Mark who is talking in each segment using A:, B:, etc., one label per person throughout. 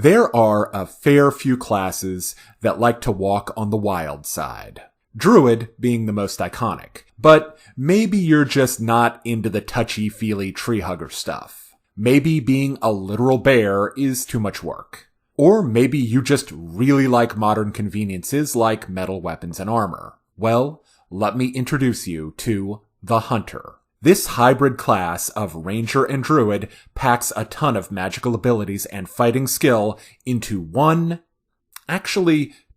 A: There are a fair few classes that like to walk on the wild side. Druid being the most iconic, but maybe you're just not into the touchy-feely tree hugger stuff. Maybe being a literal bear is too much work. Or maybe you just really like modern conveniences like metal weapons and armor. Well, let me introduce you to the Hunter. This hybrid class of Ranger and Druid packs a ton of magical abilities and fighting skill into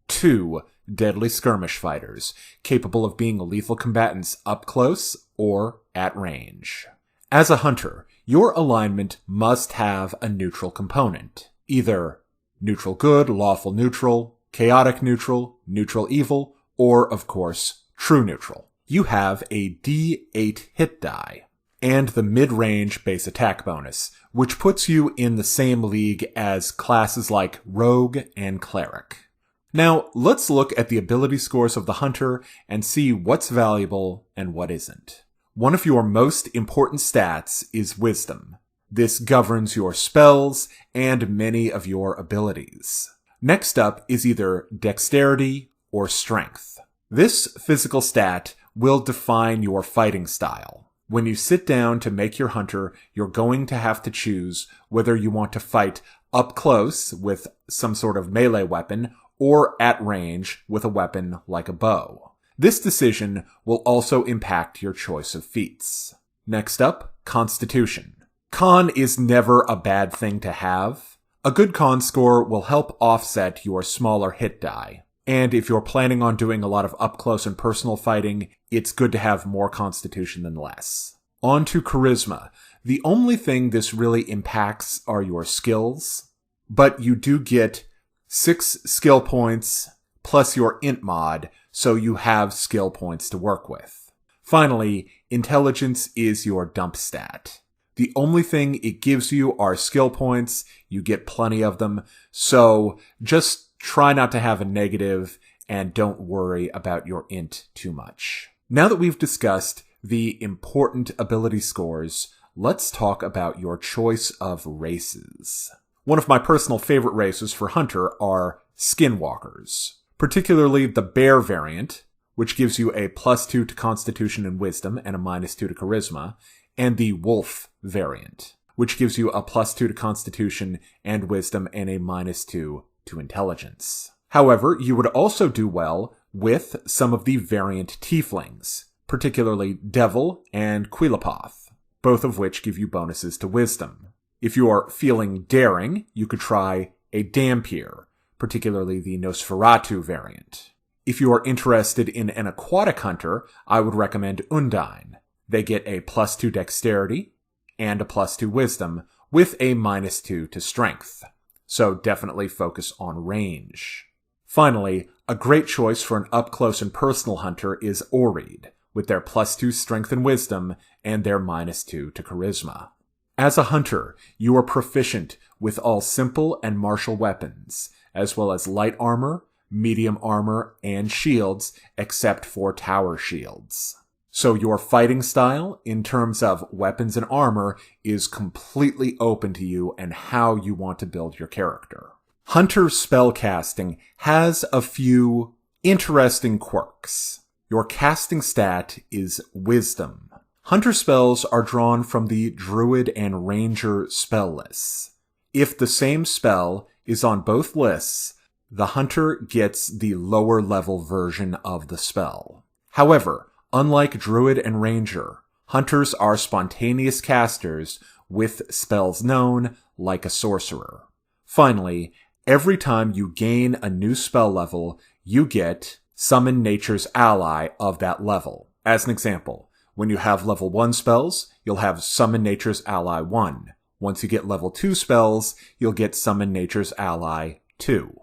A: two deadly skirmish fighters, capable of being lethal combatants up close or at range. As a Hunter, your alignment must have a neutral component, either neutral good, lawful neutral, chaotic neutral, neutral evil, or, of course, true neutral. You have a D8 hit die, and the mid-range base attack bonus, which puts you in the same league as classes like Rogue and Cleric. Now, let's look at the ability scores of the Hunter and see what's valuable and what isn't. One of your most important stats is Wisdom. This governs your spells and many of your abilities. Next up is either Dexterity or Strength. This physical stat will define your fighting style. When you sit down to make your Hunter, you're going to have to choose whether you want to fight up close with some sort of melee weapon or at range with a weapon like a bow. This decision will also impact your choice of feats. Next up, Constitution. Con is never a bad thing to have. A good con score will help offset your smaller hit die. And if you're planning on doing a lot of up-close and personal fighting, it's good to have more Constitution than less. On to Charisma. The only thing this really impacts are your skills, but you do get 6 skill points plus your int mod, so you have skill points to work with. Finally, Intelligence is your dump stat. The only thing it gives you are skill points. You get plenty of them, so just try not to have a negative and don't worry about your int too much. Now that we've discussed the important ability scores, let's talk about your choice of races. One of my personal favorite races for Hunter are Skinwalkers, particularly the Bear variant, which gives you a +2 to Constitution and Wisdom and a -2 to Charisma, and the Wolf variant, which gives you a +2 to Constitution and Wisdom and a -2 to Intelligence. However, you would also do well with some of the variant Tieflings, particularly Devil and Quillipoth, both of which give you bonuses to Wisdom. If you are feeling daring, you could try a Dampier, particularly the Nosferatu variant. If you are interested in an aquatic hunter, I would recommend Undine. They get a +2 Dexterity and a +2 Wisdom with a -2 to Strength. So definitely focus on range. Finally, a great choice for an up-close and personal hunter is Oread, with their +2 Strength and Wisdom and their -2 to Charisma. As a hunter, you are proficient with all simple and martial weapons, as well as light armor, medium armor, and shields, except for tower shields. So your fighting style, in terms of weapons and armor, is completely open to you and how you want to build your character. Hunter spellcasting has a few interesting quirks. Your casting stat is Wisdom. Hunter spells are drawn from the Druid and Ranger spell lists. If the same spell is on both lists, the Hunter gets the lower level version of the spell. However, unlike Druid and Ranger, Hunters are spontaneous casters with spells known like a Sorcerer. Finally, every time you gain a new spell level, you get Summon Nature's Ally of that level. As an example, when you have level 1 spells, you'll have Summon Nature's Ally 1. Once you get level 2 spells, you'll get Summon Nature's Ally 2.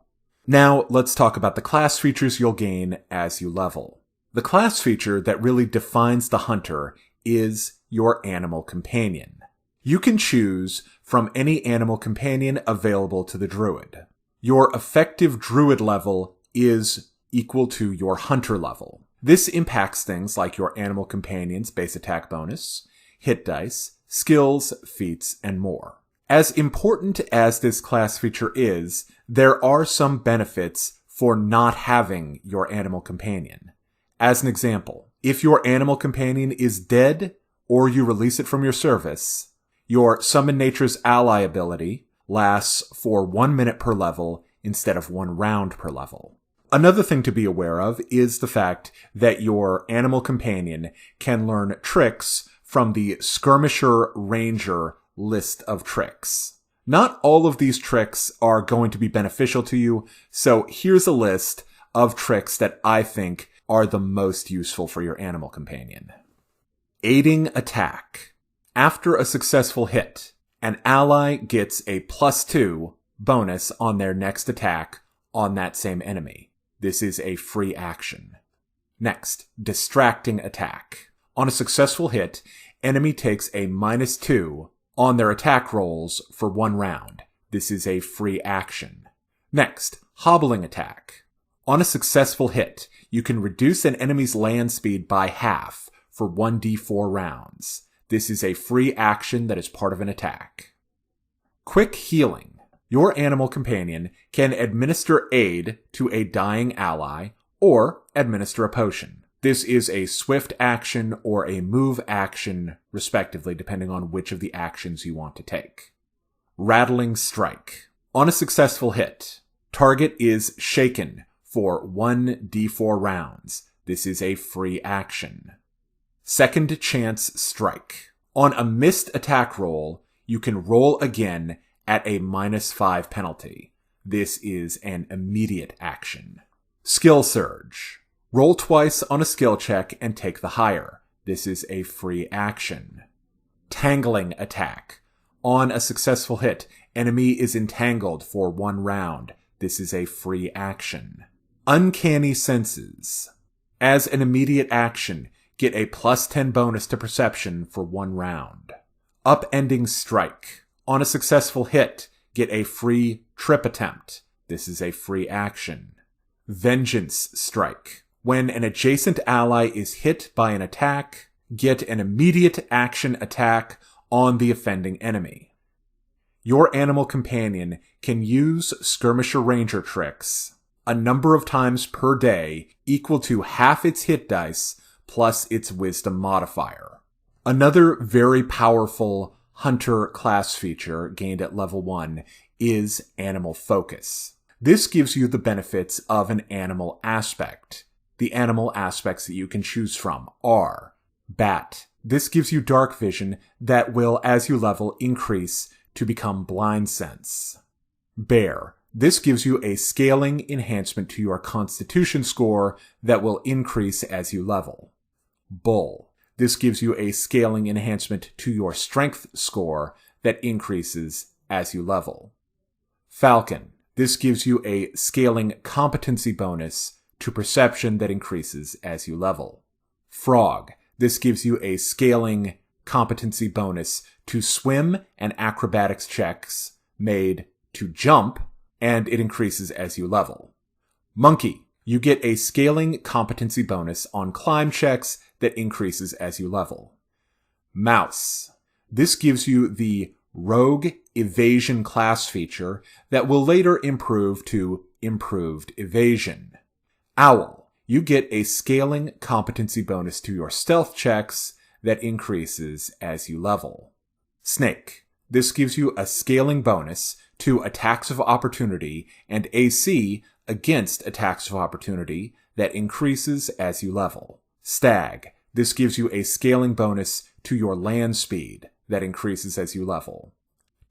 A: Now, let's talk about the class features you'll gain as you level. The class feature that really defines the Hunter is your animal companion. You can choose from any animal companion available to the Druid. Your effective Druid level is equal to your Hunter level. This impacts things like your animal companion's base attack bonus, hit dice, skills, feats, and more. As important as this class feature is, there are some benefits for not having your animal companion. As an example, if your animal companion is dead or you release it from your service, your Summon Nature's Ally ability lasts for 1 minute per level instead of 1 round per level. Another thing to be aware of is the fact that your animal companion can learn tricks from the Skirmisher Ranger list of tricks. Not all of these tricks are going to be beneficial to you, so here's a list of tricks that I think are the most useful for your animal companion. Aiding attack. After a successful hit, an ally gets a +2 bonus on their next attack on that same enemy. This is a free action. Next, distracting attack. On a successful hit, enemy takes a -2 on their attack rolls for 1 round. This is a free action. Next, hobbling attack. On a successful hit, you can reduce an enemy's land speed by half for 1d4 rounds. This is a free action that is part of an attack. Quick healing. Your animal companion can administer aid to a dying ally or administer a potion. This is a swift action or a move action, respectively, depending on which of the actions you want to take. Rattling strike. On a successful hit, target is shaken for 1d4 rounds. This is a free action. Second chance strike. On a missed attack roll, you can roll again at a -5 penalty. This is an immediate action. Skill surge. Roll twice on a skill check and take the higher. This is a free action. Tangling attack. On a successful hit, enemy is entangled for 1 round. This is a free action. Uncanny senses. As an immediate action, get a +10 bonus to perception for 1 round. Upending strike. On a successful hit, get a free trip attempt. This is a free action. Vengeance strike. When an adjacent ally is hit by an attack, get an immediate action attack on the offending enemy. Your animal companion can use Skirmisher Ranger tricks a number of times per day equal to half its hit dice plus its wisdom modifier. Another very powerful Hunter class feature gained at level 1 is Animal Focus. This gives you the benefits of an animal aspect. The animal aspects that you can choose from are Bat. This gives you dark vision that will, as you level, increase to become blind sense. Bear. This gives you a scaling enhancement to your Constitution score that will increase as you level. Bull. This gives you a scaling enhancement to your Strength score that increases as you level. Falcon. This gives you a scaling competency bonus to Perception that increases as you level. Frog. This gives you a scaling competency bonus to Swim and Acrobatics checks made to jump, and it increases as you level. Monkey. You get a scaling competency bonus on climb checks that increases as you level. Mouse. This gives you the Rogue Evasion class feature that will later improve to Improved Evasion. Owl. You get a scaling competency bonus to your stealth checks that increases as you level. Snake. This gives you a scaling bonus to attacks of opportunity and AC against attacks of opportunity that increases as you level. Stag. This gives you a scaling bonus to your land speed that increases as you level.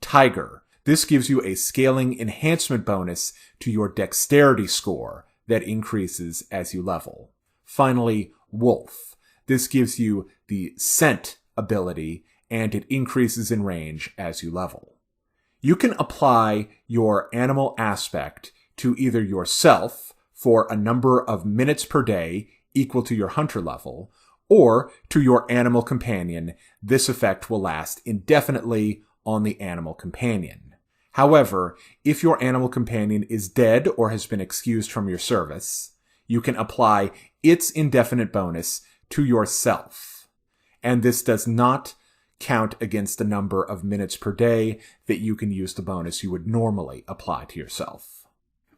A: Tiger. This gives you a scaling enhancement bonus to your dexterity score that increases as you level. Finally, Wolf. This gives you the scent ability and it increases in range as you level. You can apply your animal aspect to either yourself for a number of minutes per day equal to your hunter level, or to your animal companion. This effect will last indefinitely on the animal companion. However, if your animal companion is dead or has been excused from your service, you can apply its indefinite bonus to yourself. And this does not count against the number of minutes per day that you can use the bonus you would normally apply to yourself.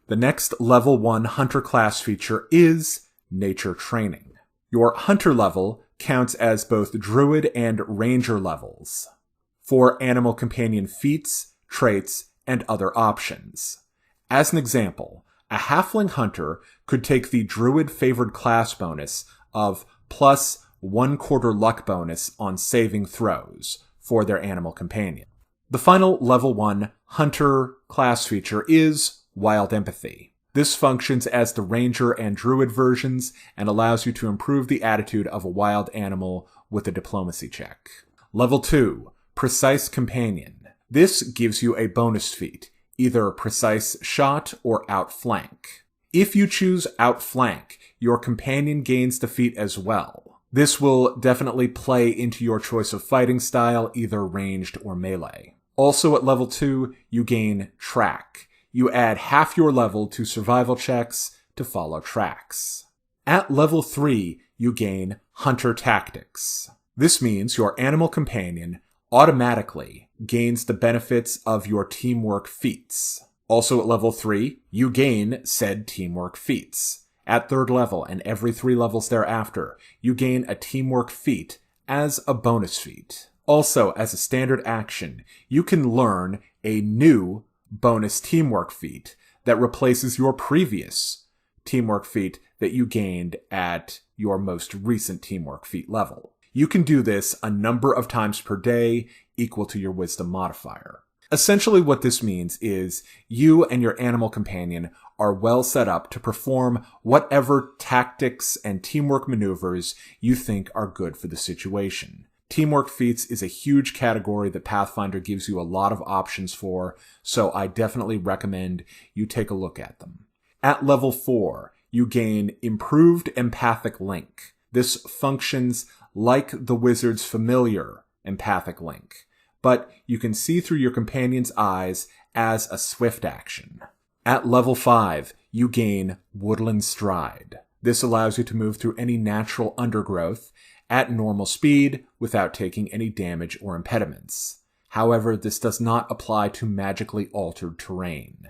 A: The next level 1 hunter class feature is nature training. Your hunter level counts as both druid and ranger levels for animal companion feats, traits, and other options. As an example, a halfling hunter could take the druid favored class bonus of plus 1/4 luck bonus on saving throws for their animal companion. The final level 1 hunter class feature is wild empathy. This functions as the ranger and druid versions and allows you to improve the attitude of a wild animal with a diplomacy check. Level 2, precise companion. This gives you a bonus feat, either precise shot or outflank. If you choose outflank, your companion gains the feat as well. This will definitely play into your choice of fighting style, either ranged or melee. Also at level 2, you gain track. You add half your level to survival checks to follow tracks. At level 3, you gain hunter tactics. This means your animal companion automatically gains the benefits of your teamwork feats. Also at level 3, you gain said teamwork feats. At 3rd level and every 3 levels thereafter, you gain a teamwork feat as a bonus feat. Also, as a standard action, you can learn a new bonus teamwork feat that replaces your previous teamwork feat that you gained at your most recent teamwork feat level. You can do this a number of times per day, equal to your wisdom modifier. Essentially what this means is you and your animal companion are well set up to perform whatever tactics and teamwork maneuvers you think are good for the situation. Teamwork feats is a huge category that Pathfinder gives you a lot of options for, so I definitely recommend you take a look at them. At level 4, you gain improved empathic link. This functions like the wizard's familiar empathic link, but you can see through your companion's eyes as a swift action. At level 5, you gain woodland stride. This allows you to move through any natural undergrowth at normal speed without taking any damage or impediments. However, this does not apply to magically altered terrain.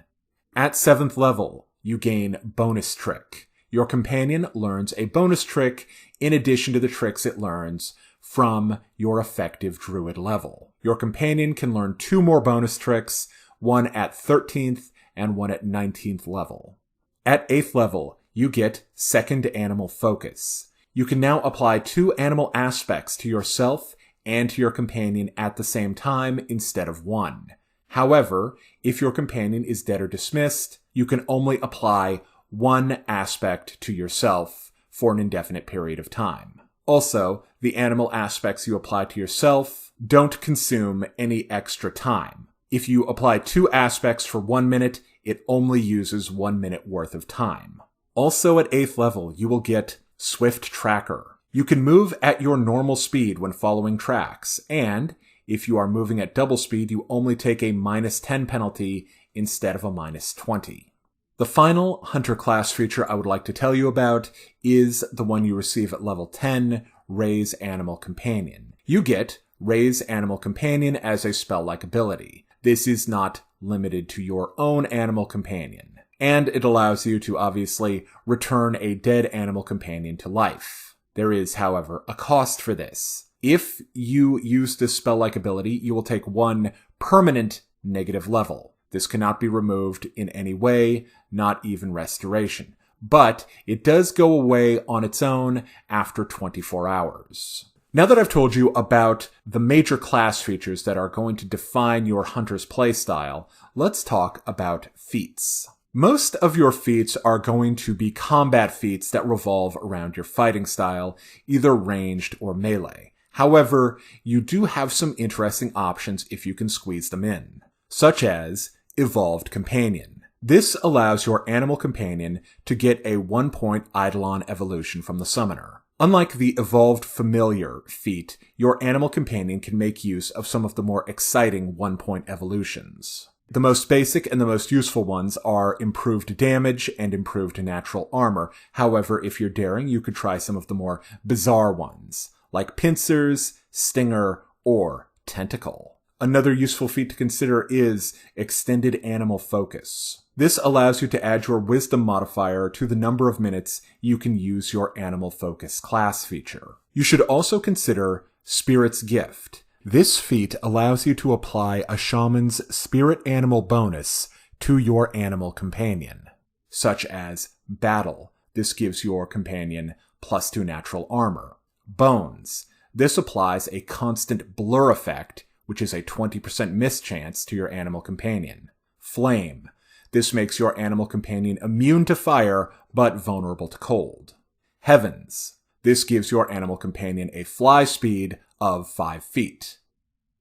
A: At 7th level, you gain bonus trick. Your companion learns a bonus trick in addition to the tricks it learns from your effective druid level. Your companion can learn 2 more bonus tricks, one at 13th and one at 19th level. At 8th level, you get second animal focus. You can now apply 2 animal aspects to yourself and to your companion at the same time instead of 1. However, if your companion is dead or dismissed, you can only apply 1 aspect to yourself for an indefinite period of time. Also, the animal aspects you apply to yourself don't consume any extra time. If you apply 2 aspects for 1 minute, it only uses 1 minute worth of time. Also at 8th level, you will get Swift Tracker. You can move at your normal speed when following tracks, and if you are moving at double speed, you only take a -10 penalty instead of a -20. The final hunter class feature I would like to tell you about is the one you receive at level 10, Raes Animal Companion. You get Raes Animal Companion as a spell-like ability. This is not limited to your own animal companion, and it allows you to obviously return a dead animal companion to life. There is, however, a cost for this. If you use this spell-like ability, you will take 1 permanent negative level. This cannot be removed in any way, not even restoration. But it does go away on its own after 24 hours. Now that I've told you about the major class features that are going to define your hunter's playstyle, let's talk about feats. Most of your feats are going to be combat feats that revolve around your fighting style, either ranged or melee. However, you do have some interesting options if you can squeeze them in, such as Evolved Companion. This allows your animal companion to get a 1-point Eidolon evolution from the summoner. Unlike the Evolved Familiar feat, your animal companion can make use of some of the more exciting 1-point evolutions. The most basic and the most useful ones are improved damage and improved natural armor. However, if you're daring, you could try some of the more bizarre ones, like Pincers, Stinger, or tentacle. Another useful feat to consider is extended animal focus. This allows you to add your wisdom modifier to the number of minutes you can use your animal focus class feature. You should also consider Spirit's Gift. This feat allows you to apply a shaman's spirit animal bonus to your animal companion, such as Battle. This gives your companion +2 natural armor. Bones. This applies a constant blur effect, which is a 20% miss chance to your animal companion. Flame. This makes your animal companion immune to fire, but vulnerable to cold. Heavens. This gives your animal companion a fly speed of 5 feet.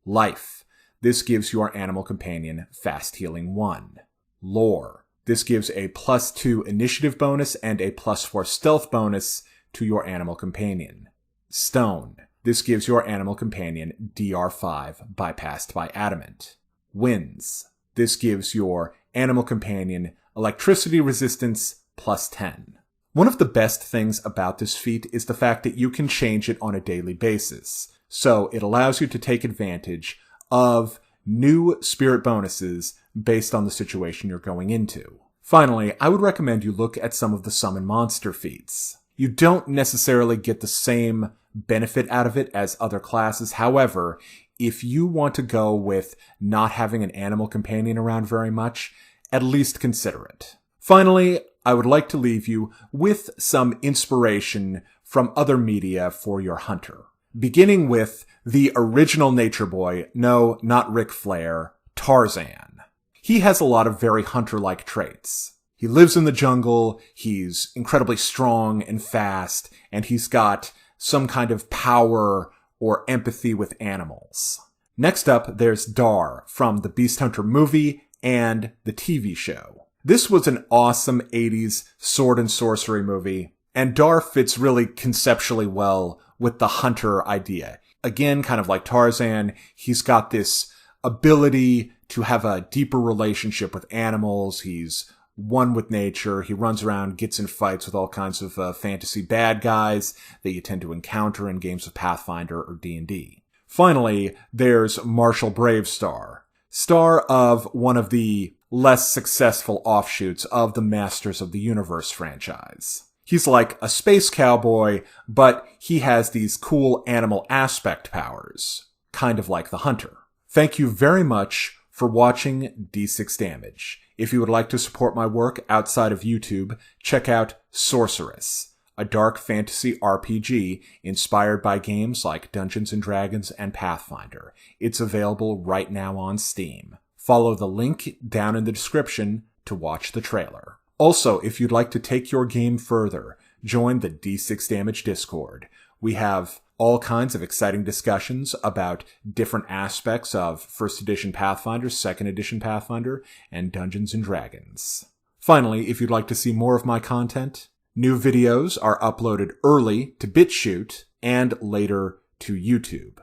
A: Life. This gives your animal companion fast healing 1. Lore. This gives a +2 initiative bonus and a +4 stealth bonus to your animal companion. Stone. This gives your animal companion DR5 bypassed by adamant. Winds. This gives your animal companion electricity resistance +10. One of the best things about this feat is the fact that you can change it on a daily basis. So it allows you to take advantage of new spirit bonuses based on the situation you're going into. Finally, I would recommend you look at some of the summon monster feats. You don't necessarily get the same benefit out of it as other classes. However, if you want to go with not having an animal companion around very much, at least consider it. Finally, I would like to leave you with some inspiration from other media for your hunter. Beginning with the original Nature Boy, no, not Ric Flair, Tarzan. He has a lot of very hunter-like traits. He lives in the jungle, he's incredibly strong and fast, and he's got some kind of power or empathy with animals. Next up, there's Dar from the Beast Hunter movie and the TV show. This was an awesome 80s sword and sorcery movie, and Dar fits really conceptually well with the hunter idea. Again, kind of like Tarzan, he's got this ability to have a deeper relationship with animals. He's one with nature. He runs around, gets in fights with all kinds of fantasy bad guys that you tend to encounter in games of Pathfinder or D&D. Finally, there's Marshall Bravestar, star of one of the less successful offshoots of the Masters of the Universe franchise. He's like a space cowboy, but he has these cool animal aspect powers, kind of like the hunter. Thank you very much for watching D6 Damage. If you would like to support my work outside of YouTube, check out Sorcerous, a dark fantasy RPG inspired by games like Dungeons & Dragons and Pathfinder. It's available right now on Steam. Follow the link down in the description to watch the trailer. Also, if you'd like to take your game further, join the D6 Damage Discord. We have all kinds of exciting discussions about different aspects of 1st edition Pathfinder, 2nd edition Pathfinder, and Dungeons & Dragons. Finally, if you'd like to see more of my content, new videos are uploaded early to BitChute and later to YouTube.